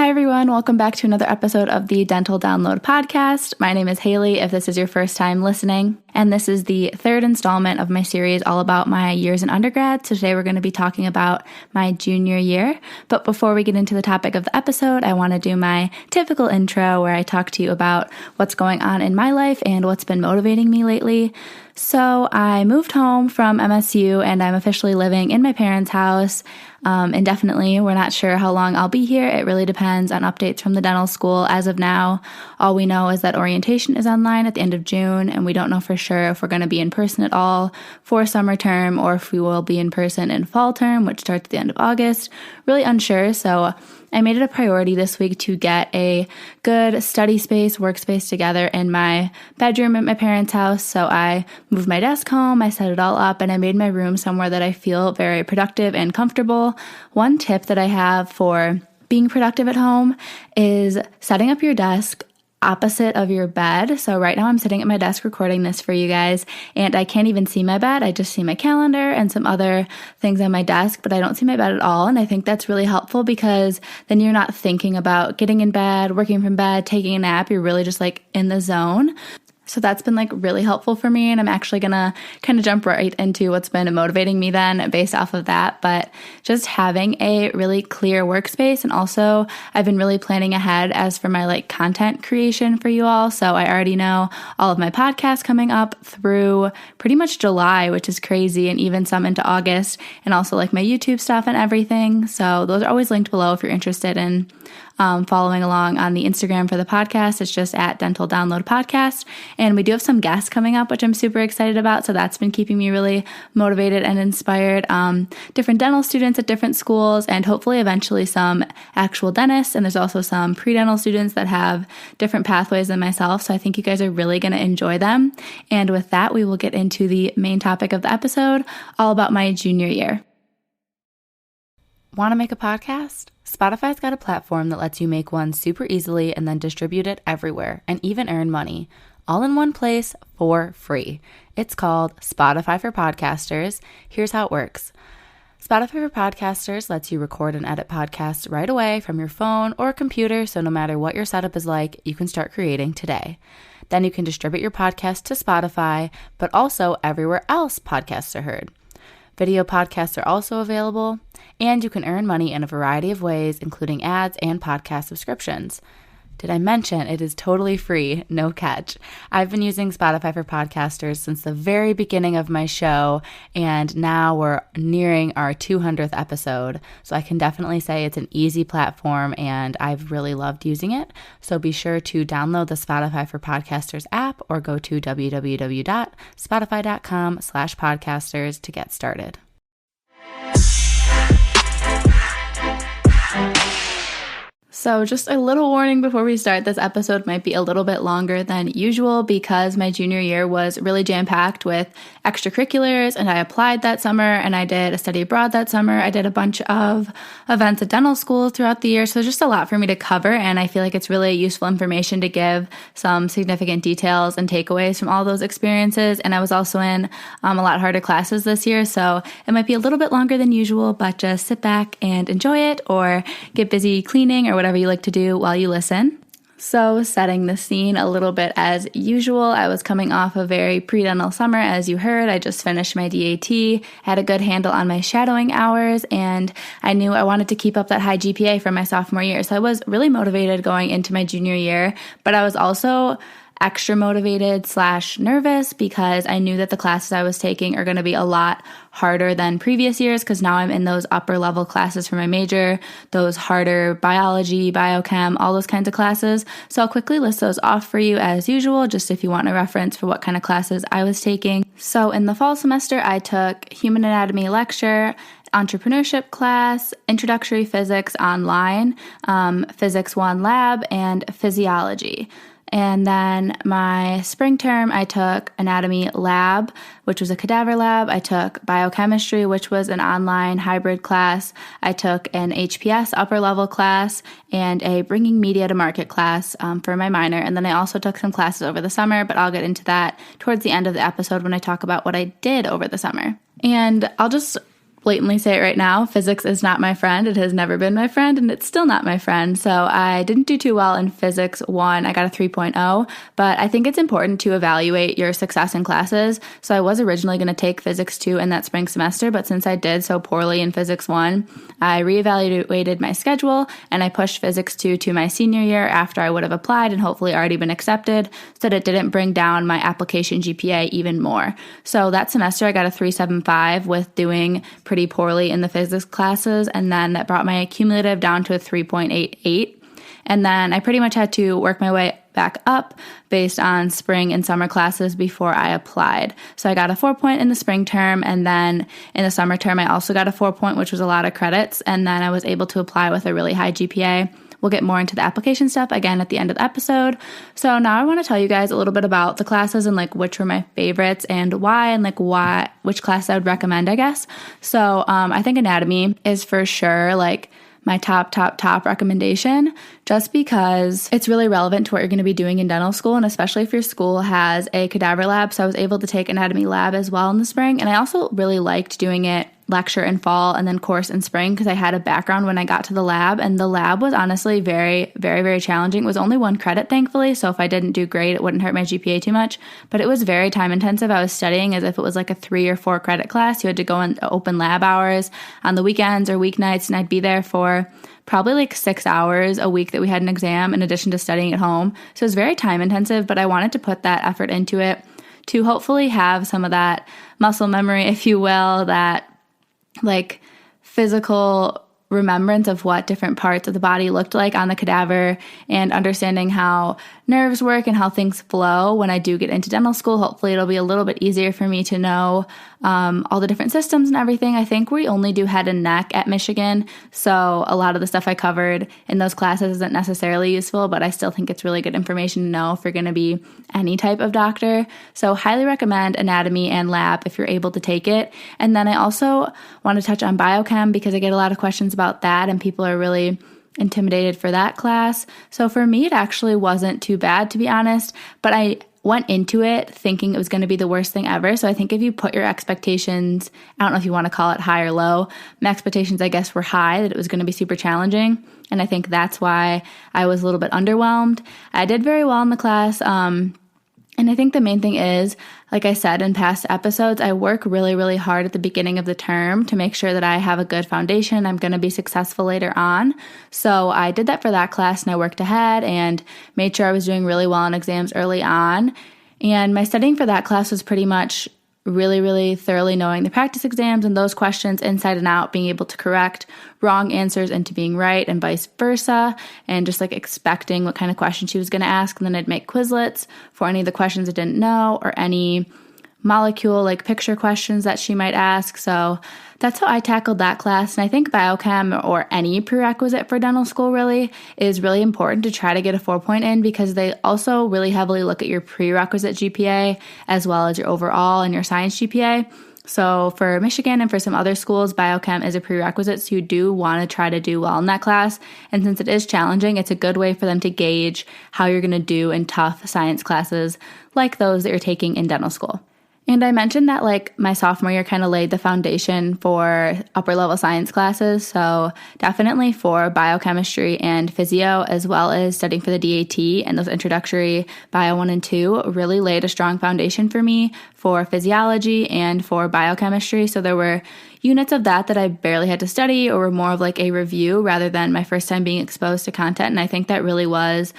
Hi everyone, welcome back to another episode of the Dental Download podcast. My name is Haley if this is your first time listening, and this is the third installment of my series all about my years in undergrad. So today we're going to be talking about my junior year. But before we get into the topic of the episode, I want to do my typical intro where I talk to you about what's going on in my life and what's been motivating me lately. So I moved home from MSU and I'm officially living in my parents' house indefinitely. We're not sure how long I'll be here. It really depends on updates from the dental school. As of now, all we know is that orientation is online at the end of June, and we don't know for sure if we're going to be in person at all for summer term or if we will be in person in fall term, which starts at the end of August. Really unsure. So I made it a priority this week to get a good study space, workspace together in my bedroom at my parents' house. So I moved my desk home, I set it all up, and I made my room somewhere that I feel very productive and comfortable. One tip that I have for being productive at home is setting up your desk opposite of your bed. So right now I'm sitting at my desk recording this for you guys, and I can't even see my bed. I just see my calendar and some other things on my desk, but I don't see my bed at all. And I think that's really helpful because then you're not thinking about getting in bed, working from bed, taking a nap. You're really just like in the zone. So that's been really helpful for me, and I'm actually gonna kind of jump right into what's been motivating me then based off of that. But just having a really clear workspace, and also I've been really planning ahead as for my content creation for you all. So I already know all of my podcasts coming up through pretty much July, which is crazy, and even some into August, and also my YouTube stuff and everything. So those are always linked below if you're interested in following along on the Instagram for the podcast. It's just at Dental Download Podcast. And we do have some guests coming up, which I'm super excited about. So that's been keeping me really motivated and inspired. Different dental students at different schools, and hopefully eventually some actual dentists. And there's also some pre-dental students that have different pathways than myself. So I think you guys are really going to enjoy them. And with that, we will get into the main topic of the episode, all about my junior year. Want to make a podcast? Spotify's got a platform that lets you make one super easily and then distribute it everywhere and even earn money, all in one place for free. It's called Spotify for Podcasters. Here's how it works. Spotify for Podcasters lets you record and edit podcasts right away from your phone or computer, so no matter what your setup is like, you can start creating today. Then you can distribute your podcast to Spotify, but also everywhere else podcasts are heard. Video podcasts are also available, and you can earn money in a variety of ways, including ads and podcast subscriptions. Did I mention it is totally free, no catch? I've been using Spotify for Podcasters since the very beginning of my show, and now we're nearing our 200th episode, so I can definitely say it's an easy platform, and I've really loved using it. So be sure to download the Spotify for Podcasters app or go to www.spotify.com/podcasters to get started. So just a little warning before we start, this episode might be a little bit longer than usual because my junior year was really jam-packed with extracurriculars, and I applied that summer, and I did a study abroad that summer. I did a bunch of events at dental school throughout the year, so there's just a lot for me to cover, and I feel like it's really useful information to give some significant details and takeaways from all those experiences. And I was also in a lot harder classes this year, so it might be a little bit longer than usual, but just sit back and enjoy it or get busy cleaning or whatever you like to do while you listen. So setting the scene a little bit as usual, I was coming off a very pre-dental summer. As you heard, I just finished my DAT, had a good handle on my shadowing hours, and I knew I wanted to keep up that high GPA from my sophomore year. So I was really motivated going into my junior year, but I was also extra motivated / nervous because I knew that the classes I was taking are going to be a lot harder than previous years, because now I'm in those upper level classes for my major, those harder biology, biochem, all those kinds of classes. So I'll quickly list those off for you as usual, just if you want a reference for what kind of classes I was taking. So in the fall semester, I took human anatomy lecture, entrepreneurship class, introductory physics online, physics 1 lab, and physiology. And then my spring term, I took anatomy lab, which was a cadaver lab. I took biochemistry, which was an online hybrid class. I took an HPS upper level class and a bringing media to market class for my minor. And then I also took some classes over the summer, but I'll get into that towards the end of the episode when I talk about what I did over the summer. And I'll just blatantly say it right now, physics is not my friend. It has never been my friend, and it's still not my friend. So I didn't do too well in Physics 1. I got a 3.0, but I think it's important to evaluate your success in classes. So I was originally going to take Physics 2 in that spring semester, but since I did so poorly in Physics 1, I reevaluated my schedule and I pushed Physics 2 to my senior year after I would have applied and hopefully already been accepted, so that it didn't bring down my application GPA even more. So that semester I got a 3.75 with doing pretty poorly in the physics classes, and then that brought my cumulative down to a 3.88. And then I pretty much had to work my way back up based on spring and summer classes before I applied. So I got a 4 in the spring term, and then in the summer term I also got a 4, which was a lot of credits, and then I was able to apply with a really high GPA. We'll get more into the application stuff again at the end of the episode. So now I want to tell you guys a little bit about the classes and like which were my favorites and why, and like which class I would recommend, I guess. So I think anatomy is for sure like my top recommendation, just because it's really relevant to what you're going to be doing in dental school, and especially if your school has a cadaver lab. So I was able to take anatomy lab as well in the spring, and I also really liked doing it lecture in fall and then course in spring because I had a background when I got to the lab, and the lab was honestly very, very, very challenging. It was only 1 credit, thankfully, so if I didn't do great, it wouldn't hurt my GPA too much, but it was very time intensive. I was studying as if it was like a 3 or 4 credit class. You had to go in open lab hours on the weekends or weeknights, and I'd be there for probably like 6 hours a week that we had an exam in addition to studying at home. So it was very time intensive, but I wanted to put that effort into it to hopefully have some of that muscle memory, if you will, that like physical remembrance of what different parts of the body looked like on the cadaver, and understanding how nerves work and how things flow. When I do get into dental school, hopefully it'll be a little bit easier for me to know all the different systems and everything. I think we only do head and neck at Michigan, so a lot of the stuff I covered in those classes isn't necessarily useful, but I still think it's really good information to know if you're going to be any type of doctor. So highly recommend anatomy and lab if you're able to take it. And then I also want to touch on biochem because I get a lot of questions about that, and people are really intimidated for that class. So for me, it actually wasn't too bad, to be honest, but I went into it thinking it was going to be the worst thing ever. So I think if you put your expectations, I don't know if you want to call it high or low, my expectations, I guess, were high, that it was going to be super challenging. And I think that's why I was a little bit underwhelmed. I did very well in the class. And I think the main thing is, like I said in past episodes, I work really, really hard at the beginning of the term to make sure that I have a good foundation. I'm going to be successful later on. So I did that for that class, and I worked ahead and made sure I was doing really well in exams early on. And my studying for that class was pretty much really, really thoroughly knowing the practice exams and those questions inside and out, being able to correct wrong answers into being right and vice versa, and just like expecting what kind of question she was going to ask. And then I'd make Quizlets for any of the questions I didn't know or any molecule like picture questions that she might ask. So that's how I tackled that class. And I think biochem, or any prerequisite for dental school really, is really important to try to get a 4 in, because they also really heavily look at your prerequisite GPA as well as your overall and your science GPA. So for Michigan and for some other schools, biochem is a prerequisite, so you do want to try to do well in that class. And since it is challenging, it's a good way for them to gauge how you're going to do in tough science classes like those that you're taking in dental school. And I mentioned that like my sophomore year kind of laid the foundation for upper level science classes. So definitely for biochemistry and physio, as well as studying for the DAT and those introductory bio 1 and 2 really laid a strong foundation for me for physiology and for biochemistry. So there were units of that I barely had to study, or were more of like a review rather than my first time being exposed to content. And I think that really was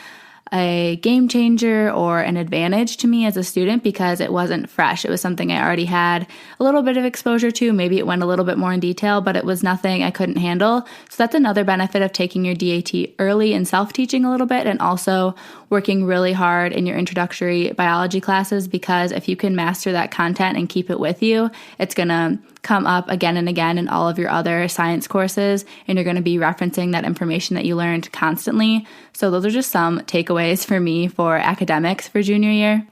a game changer or an advantage to me as a student, because it wasn't fresh. It was something I already had a little bit of exposure to. Maybe it went a little bit more in detail, but it was nothing I couldn't handle. So that's another benefit of taking your DAT early and self-teaching a little bit, and also working really hard in your introductory biology classes, because if you can master that content and keep it with you, it's going to come up again and again in all of your other science courses, and you're going to be referencing that information that you learned constantly. So those are just some takeaways for me for academics for junior year.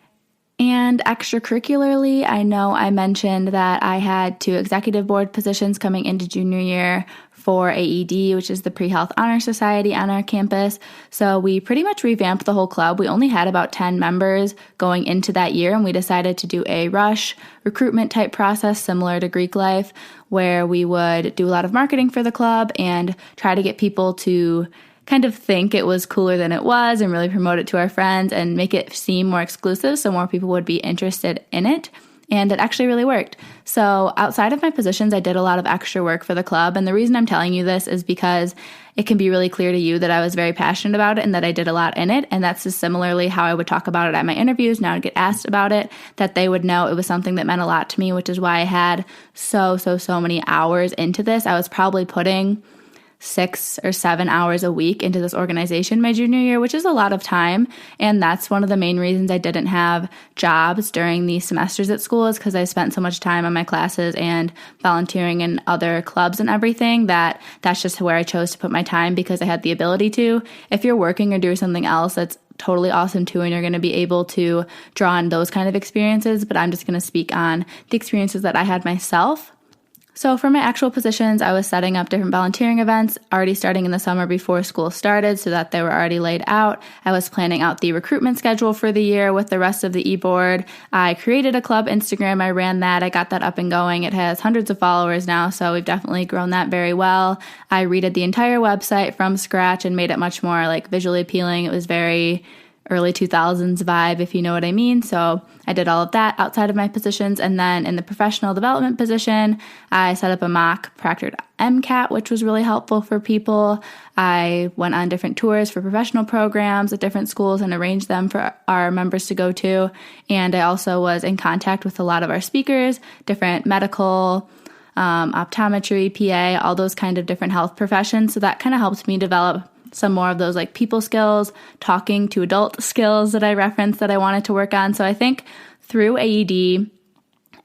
And extracurricularly, I know I mentioned that I had 2 executive board positions coming into junior year for AED, which is the Pre-Health Honor Society on our campus. So we pretty much revamped the whole club. We only had about 10 members going into that year, and we decided to do a rush recruitment type process similar to Greek life, where we would do a lot of marketing for the club and try to get people to kind of think it was cooler than it was and really promote it to our friends and make it seem more exclusive so more people would be interested in it. And it actually really worked. So outside of my positions, I did a lot of extra work for the club. And the reason I'm telling you this is because it can be really clear to you that I was very passionate about it and that I did a lot in it. And that's just similarly how I would talk about it at my interviews. Now I get asked about it, that they would know it was something that meant a lot to me, which is why I had so many hours into this. I was probably putting 6 or 7 hours a week into this organization my junior year, which is a lot of time. And that's one of the main reasons I didn't have jobs during the semesters at school, is because I spent so much time on my classes and volunteering in other clubs and everything, that's just where I chose to put my time because I had the ability to. If you're working or doing something else, that's totally awesome too, and you're going to be able to draw on those kind of experiences. But I'm just going to speak on the experiences that I had myself. So for my actual positions, I was setting up different volunteering events already starting in the summer before school started so that they were already laid out. I was planning out the recruitment schedule for the year with the rest of the e-board. I created a club Instagram. I ran that. I got that up and going. It has hundreds of followers now, so we've definitely grown that very well. I redid the entire website from scratch and made it much more like visually appealing. It was very early 2000s vibe, if you know what I mean. So I did all of that outside of my positions. And then in the professional development position, I set up a mock proctored MCAT, which was really helpful for people. I went on different tours for professional programs at different schools and arranged them for our members to go to. And I also was in contact with a lot of our speakers, different medical, optometry, PA, all those kind of different health professions. So that kind of helped me develop some more of those like people skills, talking to adult skills that I referenced that I wanted to work on. So I think through AED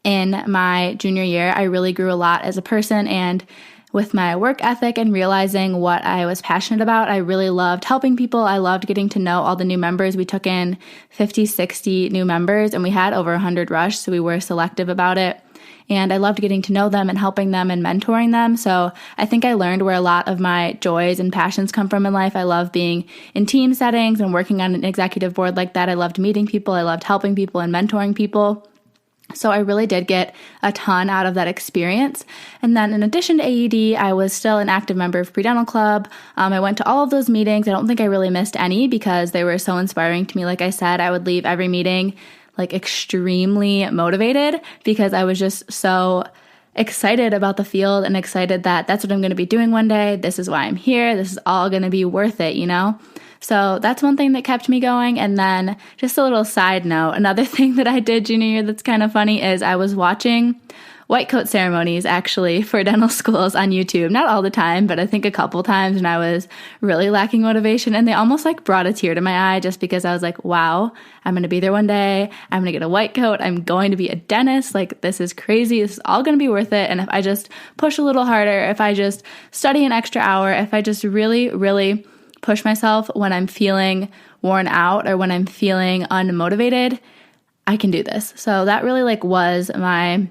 in my junior year, I really grew a lot as a person, and with my work ethic and realizing what I was passionate about, I really loved helping people. I loved getting to know all the new members. We took in 50, 60 new members, and we had over 100 rush, so we were selective about it. And I loved getting to know them and helping them and mentoring them. So I think I learned where a lot of my joys and passions come from in life. I love being in team settings and working on an executive board like that. I loved meeting people. I loved helping people and mentoring people. So I really did get a ton out of that experience. And then in addition to AED, I was still an active member of Pre-Dental Club. I went to all of those meetings. I don't think I really missed any because they were so inspiring to me. Like I said, I would leave every meeting like extremely motivated because I was just so excited about the field and excited that that's what I'm going to be doing one day. This is why I'm here. This is all going to be worth it, you know? So that's one thing that kept me going. And then just a little side note, another thing that I did junior year that's kind of funny is I was watching white coat ceremonies actually for dental schools on YouTube. Not all the time, but I think a couple times when I was really lacking motivation, and they almost like brought a tear to my eye just because I was like, wow, I'm going to be there one day. I'm going to get a white coat. I'm going to be a dentist. Like, this is crazy. This is all going to be worth it. And if I just push a little harder, if I just study an extra hour, if I just really push myself when I'm feeling worn out or when I'm feeling unmotivated, I can do this. So that really like was my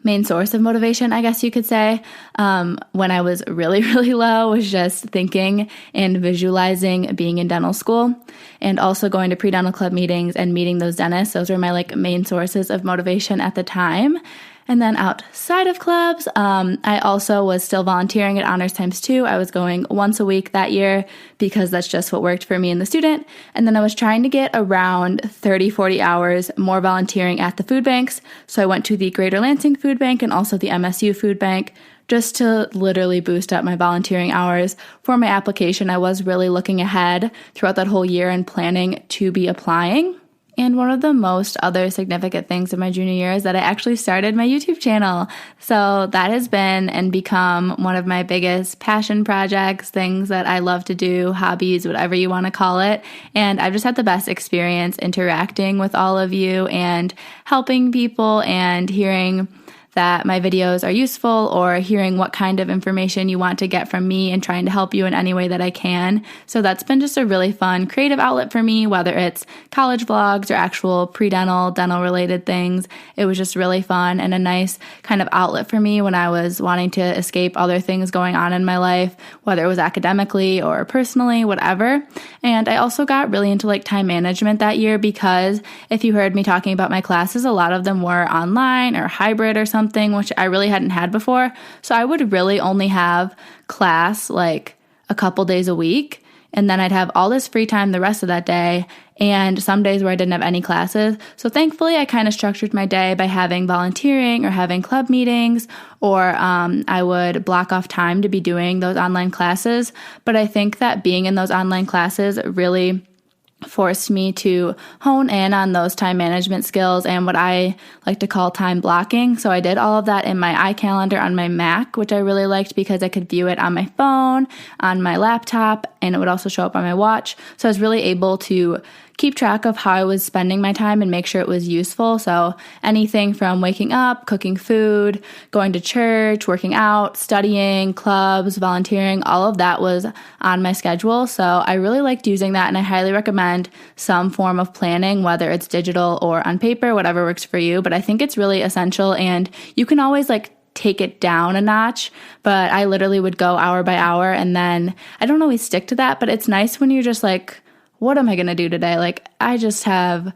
main source of motivation, I guess you could say, when I was really low, was just thinking and visualizing being in dental school and also going to pre-dental club meetings and meeting those dentists. Those were my like main sources of motivation at the time. And then outside of clubs, I also was still volunteering at Honors Times 2. I was going once a week that year because that's just what worked for me and the student. And then I was trying to get around 30, 40 hours more volunteering at the food banks. So I went to the Greater Lansing Food Bank and also the MSU Food Bank just to literally boost up my volunteering hours for my application. I was really looking ahead throughout that whole year and planning to be applying. And one of the most other significant things in my junior year is that I actually started my YouTube channel. So that has been and become one of my biggest passion projects, things that I love to do, hobbies, whatever you want to call it. And I've just had the best experience interacting with all of you and helping people and hearing that my videos are useful or hearing what kind of information you want to get from me and trying to help you in any way that I can. So that's been just a really fun creative outlet for me, whether it's college vlogs or actual pre-dental, dental related things. It was just really fun and a nice kind of outlet for me when I was wanting to escape other things going on in my life, whether it was academically or personally, whatever. And I also got really into like time management that year because if you heard me talking about my classes, a lot of them were online or hybrid or something, which I really hadn't had before. So I would really only have class like a couple days a week. And then I'd have all this free time the rest of that day and some days where I didn't have any classes. So thankfully, I kind of structured my day by having volunteering or having club meetings, or I would block off time to be doing those online classes. But I think that being in those online classes really forced me to hone in on those time management skills and what I like to call time blocking. So I did all of that in my iCalendar on my Mac, which I really liked because I could view it on my phone, on my laptop, and it would also show up on my watch. So I was really able to keep track of how I was spending my time and make sure it was useful. So anything from waking up, cooking food, going to church, working out, studying, clubs, volunteering, all of that was on my schedule. So I really liked using that, and I highly recommend some form of planning, whether it's digital or on paper, whatever works for you. But I think it's really essential, and you can always take it down a notch, but I literally would go hour by hour, and then I don't always stick to that, but it's nice when you're just like, what am I going to do today? I just have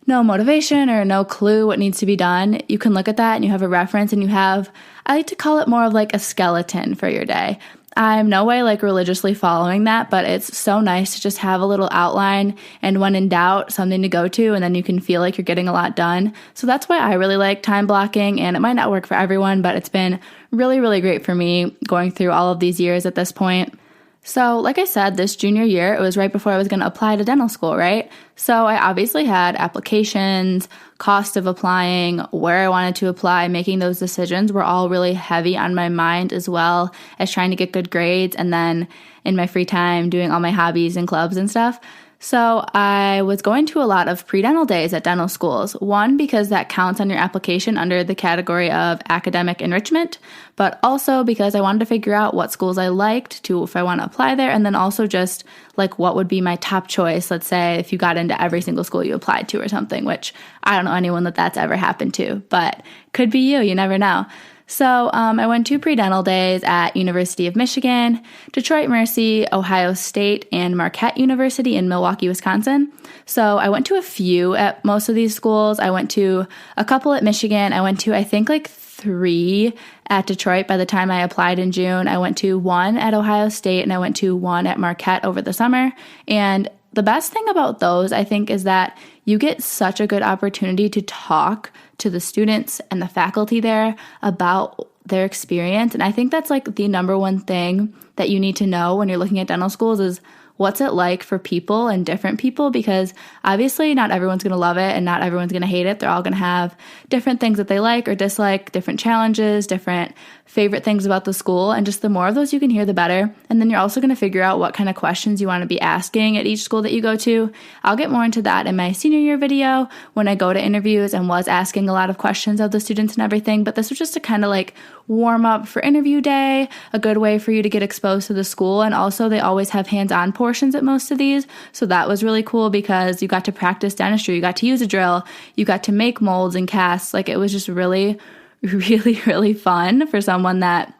no motivation or no clue what needs to be done. You can look at that and you have a reference and I like to call it more of like a skeleton for your day. I'm no way religiously following that, but it's so nice to just have a little outline and when in doubt, something to go to, and then you can feel like you're getting a lot done. So that's why I really like time blocking, and it might not work for everyone, but it's been really, really great for me going through all of these years at this point. So like I said, this junior year, it was right before I was going to apply to dental school, right? So I obviously had applications, cost of applying, where I wanted to apply, making those decisions were all really heavy on my mind, as well as trying to get good grades and then in my free time doing all my hobbies and clubs and stuff. So I was going to a lot of pre-dental days at dental schools. One, because that counts on your application under the category of academic enrichment, but also because I wanted to figure out what schools I liked to, if I want to apply there, and then also just what would be my top choice. Let's say if you got into every single school you applied to or something, which I don't know anyone that's ever happened to, but could be you never know. So I went to pre-dental days at University of Michigan, Detroit Mercy, Ohio State, and Marquette University in Milwaukee, Wisconsin. So I went to a few at most of these schools. I went to a couple at Michigan. I went to, I think, 3 at Detroit by the time I applied in June. I went to 1 at Ohio State, and I went to 1 at Marquette over the summer. And the best thing about those, I think, is that you get such a good opportunity to talk to the students and the faculty there about their experience. And I think that's the number one thing that you need to know when you're looking at dental schools is what's it like for people and different people, because obviously not everyone's going to love it and not everyone's going to hate it. They're all going to have different things that they like or dislike, different challenges, different favorite things about the school, and just the more of those you can hear, the better. And then you're also going to figure out what kind of questions you want to be asking at each school that you go to. I'll get more into that in my senior year video when I go to interviews and was asking a lot of questions of the students and everything, but this was just to kind of warm up for interview day, a good way for you to get exposed to the school. And also they always have hands-on portions at most of these, so that was really cool because you got to practice dentistry, you got to use a drill, you got to make molds and casts. It was just really, really, really fun for someone that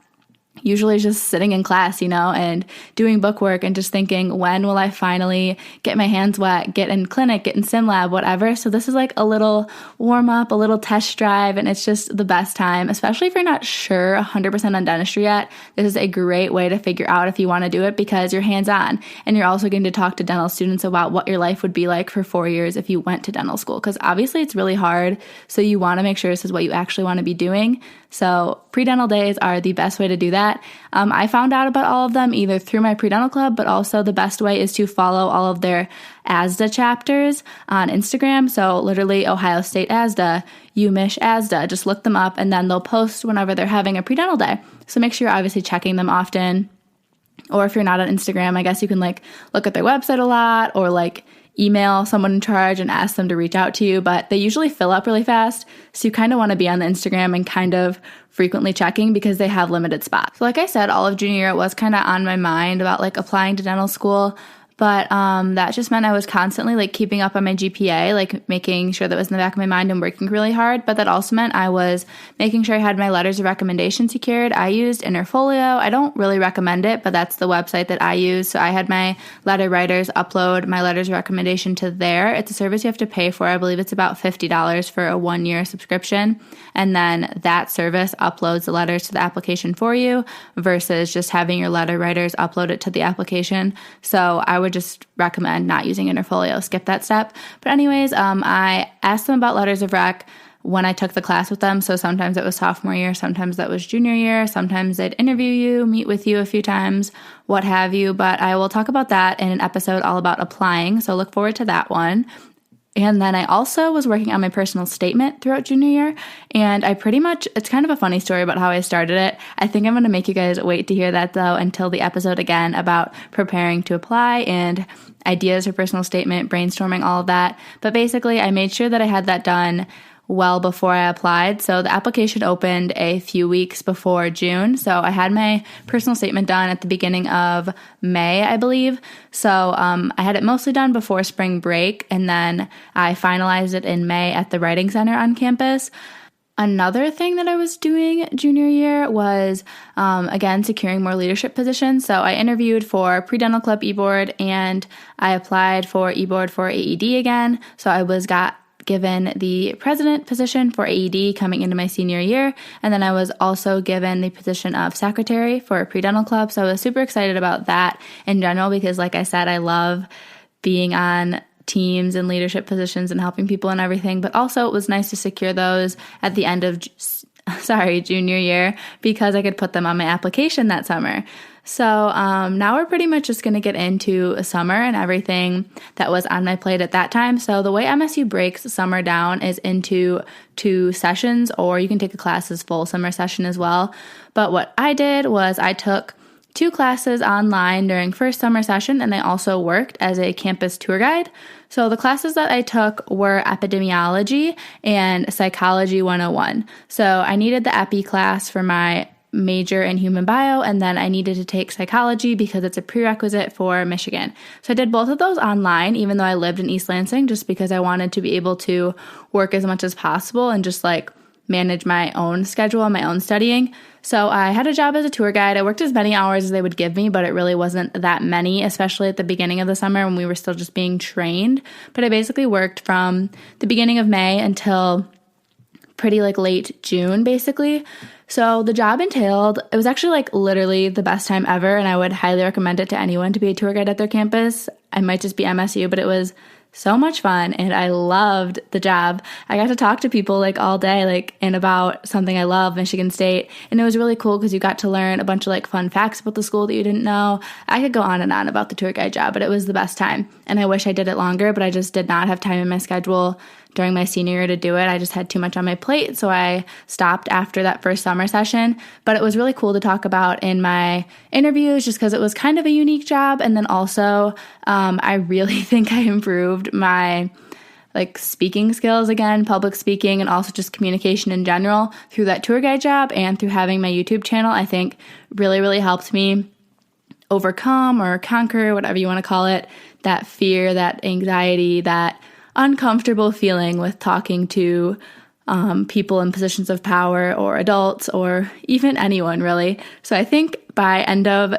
usually is just sitting in class, and doing bookwork and just thinking, when will I finally get my hands wet, get in clinic, get in sim lab, whatever. So this is a little warm up, a little test drive, and it's just the best time, especially if you're not sure 100% on dentistry yet. This is a great way to figure out if you want to do it because you're hands on, and you're also getting to talk to dental students about what your life would be like for 4 years if you went to dental school, because obviously it's really hard. So you want to make sure this is what you actually want to be doing. So pre-dental days are the best way to do that. I found out about all of them either through my pre-dental club, but also the best way is to follow all of their ASDA chapters on Instagram. So literally Ohio State ASDA, UMich ASDA, just look them up and then they'll post whenever they're having a pre-dental day. So make sure you're obviously checking them often. Or if you're not on Instagram, I guess you can look at their website a lot or email someone in charge and ask them to reach out to you, but they usually fill up really fast. So you kind of want to be on the Instagram and kind of frequently checking because they have limited spots. So like I said, all of junior year, it was kind of on my mind about like applying to dental school. But that just meant I was constantly like keeping up on my GPA, like making sure that was in the back of my mind and working really hard. But that also meant I was making sure I had my letters of recommendation secured. I used Interfolio. I don't really recommend it, but that's the website that I use. So I had my letter writers upload my letters of recommendation to there. It's a service you have to pay for. I believe it's about $50 for a 1-year subscription. And then that service uploads the letters to the application for you versus just having your letter writers upload it to the application. So I would just recommend not using Interfolio. Skip that step. But anyways, I asked them about letters of rec when I took the class with them. So sometimes it was sophomore year, sometimes that was junior year, sometimes they'd interview you, meet with you a few times, what have you. But I will talk about that in an episode all about applying. So look forward to that one. And then I also was working on my personal statement throughout junior year. And it's kind of a funny story about how I started it. I think I'm going to make you guys wait to hear that though until the episode again about preparing to apply and ideas for personal statement, brainstorming, all of that. But basically, I made sure that I had that done well before I applied. So the application opened a few weeks before June. So I had my personal statement done at the beginning of May, I believe. So I had it mostly done before spring break, and then I finalized it in May at the Writing Center on campus. Another thing that I was doing junior year was, again, securing more leadership positions. So I interviewed for Pre-Dental Club eBoard, and I applied for eBoard for AED again. So I got given the president position for AED coming into my senior year. And then I was also given the position of secretary for a pre-dental club. So I was super excited about that in general because, like I said, I love being on teams and leadership positions and helping people and everything. But also it was nice to secure those at the end of junior year because I could put them on my application that summer. So now we're pretty much just going to get into summer and everything that was on my plate at that time. So the way MSU breaks summer down is into 2 sessions, or you can take a class as full summer session as well. But what I did was I took 2 classes online during first summer session, and I also worked as a campus tour guide. So the classes that I took were epidemiology and psychology 101. So I needed the epi class for my major in human bio, and then I needed to take psychology because it's a prerequisite for Michigan. So I did both of those online, even though I lived in East Lansing, just because I wanted to be able to work as much as possible and just like manage my own schedule and my own studying. So I had a job as a tour guide. I worked as many hours as they would give me, but it really wasn't that many, especially at the beginning of the summer when we were still just being trained. But I basically worked from the beginning of May until pretty like late June, basically. So the job entailed, it was actually like literally the best time ever, and I would highly recommend it to anyone to be a tour guide at their campus. I might just be MSU, but it was so much fun, and I loved the job. I got to talk to people like all day, like and about something I love, Michigan State, and it was really cool because you got to learn a bunch of like fun facts about the school that you didn't know. I could go on and on about the tour guide job, but it was the best time, and I wish I did it longer, but I just did not have time in my schedule during my senior year to do it. I just had too much on my plate, so I stopped after that first summer session. But it was really cool to talk about in my interviews just because it was kind of a unique job. And then also, I really think I improved my like speaking skills again, public speaking, and also just communication in general through that tour guide job and through having my YouTube channel. I think really, really helped me overcome or conquer, whatever you want to call it, that fear, that anxiety, that uncomfortable feeling with talking to people in positions of power or adults or even anyone really. So I think by end of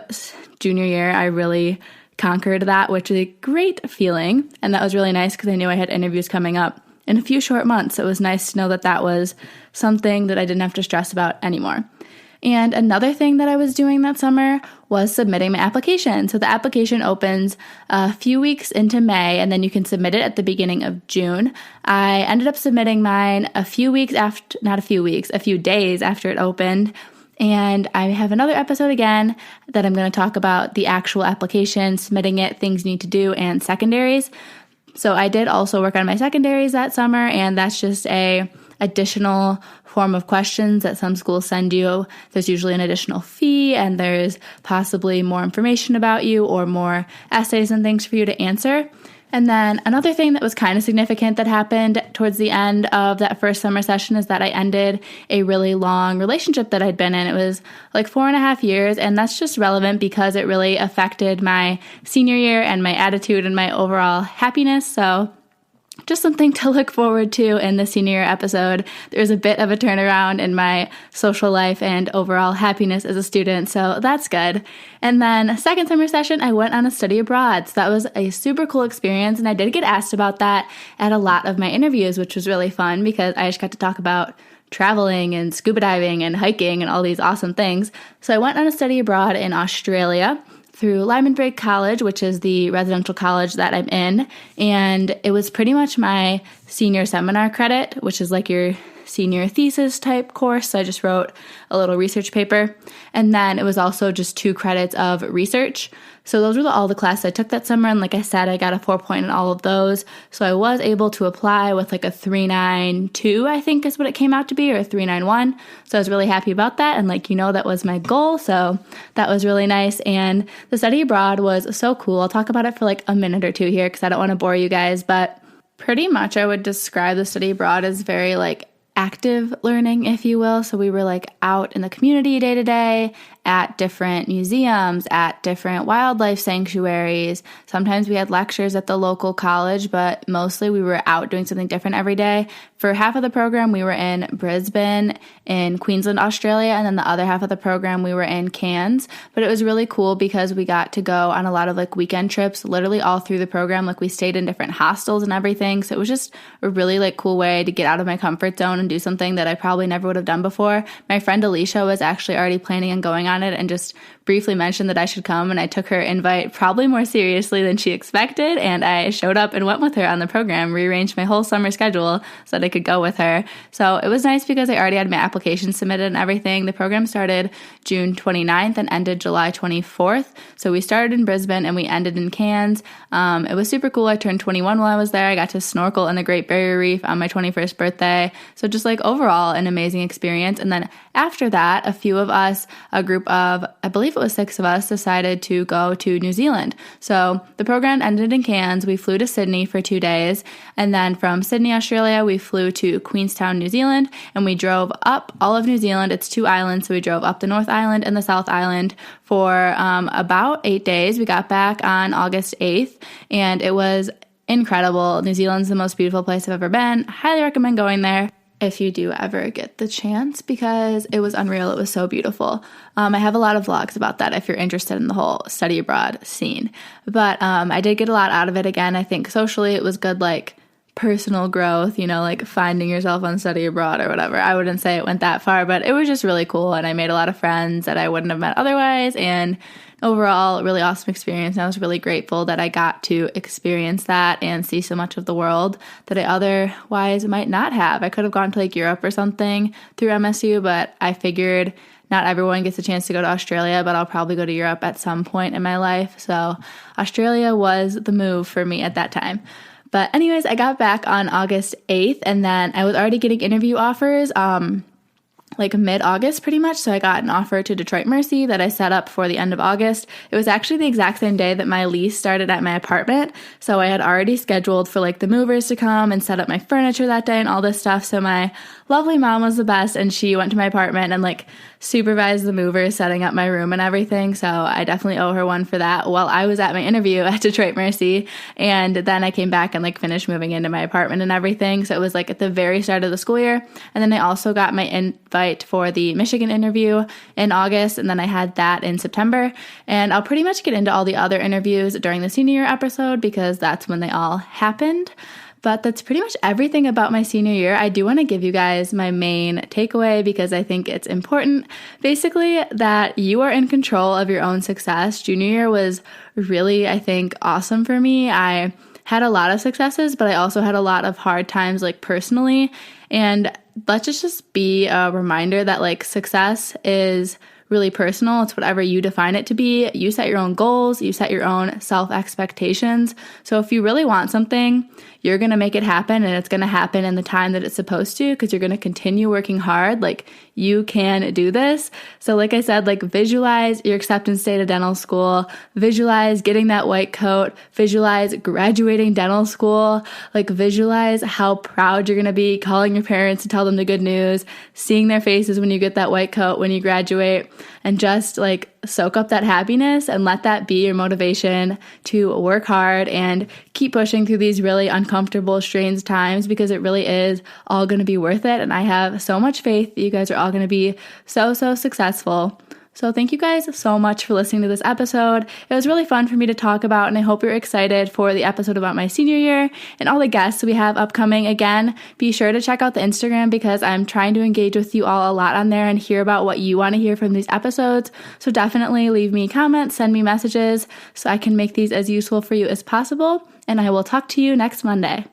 junior year, I really conquered that, which is a great feeling. And that was really nice because I knew I had interviews coming up in a few short months. So it was nice to know that that was something that I didn't have to stress about anymore. And another thing that I was doing that summer was submitting my application. So the application opens a few weeks into May, and then you can submit it at the beginning of June. I ended up submitting mine a few days after it opened. And I have another episode again that I'm going to talk about the actual application, submitting it, things you need to do, and secondaries. So I did also work on my secondaries that summer, and that's just a additional form of questions that some schools send you. There's usually an additional fee, and there's possibly more information about you or more essays and things for you to answer. And then another thing that was kind of significant that happened towards the end of that first summer session is that I ended a really long relationship that I'd been in. It was like 4.5 years, and that's just relevant because it really affected my senior year and my attitude and my overall happiness. So just something to look forward to in the senior year episode. There's a bit of a turnaround in my social life and overall happiness as a student, so that's good. And then second summer session, I went on a study abroad. So that was a super cool experience, and I did get asked about that at a lot of my interviews, which was really fun because I just got to talk about traveling and scuba diving and hiking and all these awesome things. So I went on a study abroad in Australia through Lyman Briggs College, which is the residential college that I'm in. And it was pretty much my senior seminar credit, which is like your senior thesis type course. So I just wrote a little research paper. And then it was also just 2 credits of research. So those were all the classes I took that summer. And like I said, I got a 4.0 in all of those. So I was able to apply with like a 3.92, I think is what it came out to be, or a 3.91. So I was really happy about that. And that was my goal. So that was really nice. And the study abroad was so cool. I'll talk about it for like a minute or 2 here because I don't want to bore you guys. But pretty much I would describe the study abroad as very active learning, if you will. So we were out in the community day to day, at different museums, at different wildlife sanctuaries. Sometimes we had lectures at the local college, but mostly we were out doing something different every day. For half of the program, we were in Brisbane in Queensland, Australia, and then the other half of the program, we were in Cairns. But it was really cool because we got to go on a lot of weekend trips, literally all through the program. We stayed in different hostels and everything. So it was just a really cool way to get out of my comfort zone and do something that I probably never would have done before. My friend Alicia was actually already planning on going on it and just briefly mentioned that I should come, and I took her invite probably more seriously than she expected, and I showed up and went with her on the program, rearranged my whole summer schedule so that I could go with her. So it was nice because I already had my application submitted and everything. The program started June 29th and ended July 24th. So we started in Brisbane and we ended in Cairns. It was super cool. I turned 21 while I was there. I got to snorkel in the Great Barrier Reef on my 21st birthday. So just overall an amazing experience. And then after that, a few of us, a group of, I believe it was 6 of us, decided to go to New Zealand. So the program ended in Cairns. We flew to Sydney for 2 days. And then from Sydney, Australia, we flew to Queenstown, New Zealand, and we drove up all of New Zealand. It's 2 islands. So we drove up the North Island and the South Island for about 8 days. We got back on August 8th, and it was incredible. New Zealand's the most beautiful place I've ever been. I highly recommend going there if you do ever get the chance, because it was unreal. It was so beautiful. I have a lot of vlogs about that if you're interested in the whole study abroad scene. But I did get a lot out of it. Again, I think socially it was good, personal growth, finding yourself on study abroad or whatever. I wouldn't say it went that far, but it was just really cool. And I made a lot of friends that I wouldn't have met otherwise. And overall, really awesome experience. And I was really grateful that I got to experience that and see so much of the world that I otherwise might not have. I could have gone to Europe or something through MSU, but I figured not everyone gets a chance to go to Australia, but I'll probably go to Europe at some point in my life. So Australia was the move for me at that time. But anyways, I got back on August 8th, and then I was already getting interview offers mid-August pretty much. So I got an offer to Detroit Mercy that I set up for the end of August. It was actually the exact same day that my lease started at my apartment. So I had already scheduled for the movers to come and set up my furniture that day and all this stuff. So my lovely mom was the best, and she went to my apartment and supervised the movers setting up my room and everything. So I definitely owe her one for that while I was at my interview at Detroit Mercy. And then I came back and finished moving into my apartment and everything. So it was at the very start of the school year. And then I also got my invite for the Michigan interview in August, and then I had that in September. And I'll pretty much get into all the other interviews during the senior year episode because that's when they all happened. But that's pretty much everything about my senior year. I do want to give you guys my main takeaway because I think it's important. Basically, that you are in control of your own success. Junior year was really, I think, awesome for me. I had a lot of successes, but I also had a lot of hard times, personally. And let's just be a reminder that, success is really personal. It's whatever you define it to be. You set your own goals. You set your own self-expectations. So if you really want something, you're going to make it happen, and it's going to happen in the time that it's supposed to because you're going to continue working hard. you can do this. So like I said, like visualize your acceptance day to dental school, visualize getting that white coat, visualize graduating dental school, like visualize how proud you're going to be calling your parents to tell them the good news, seeing their faces when you get that white coat, when you graduate, and just like soak up that happiness and let that be your motivation to work hard and keep pushing through these really uncomfortable, strange times, because it really is all going to be worth it. And I have so much faith that you guys are all going to be so successful. So thank you guys so much for listening to this episode. It was really fun for me to talk about, and I hope you're excited for the episode about my senior year and all the guests we have upcoming. Again, be sure to check out the Instagram because I'm trying to engage with you all a lot on there and hear about what you want to hear from these episodes. So definitely leave me comments, send me messages so I can make these as useful for you as possible. And I will talk to you next Monday.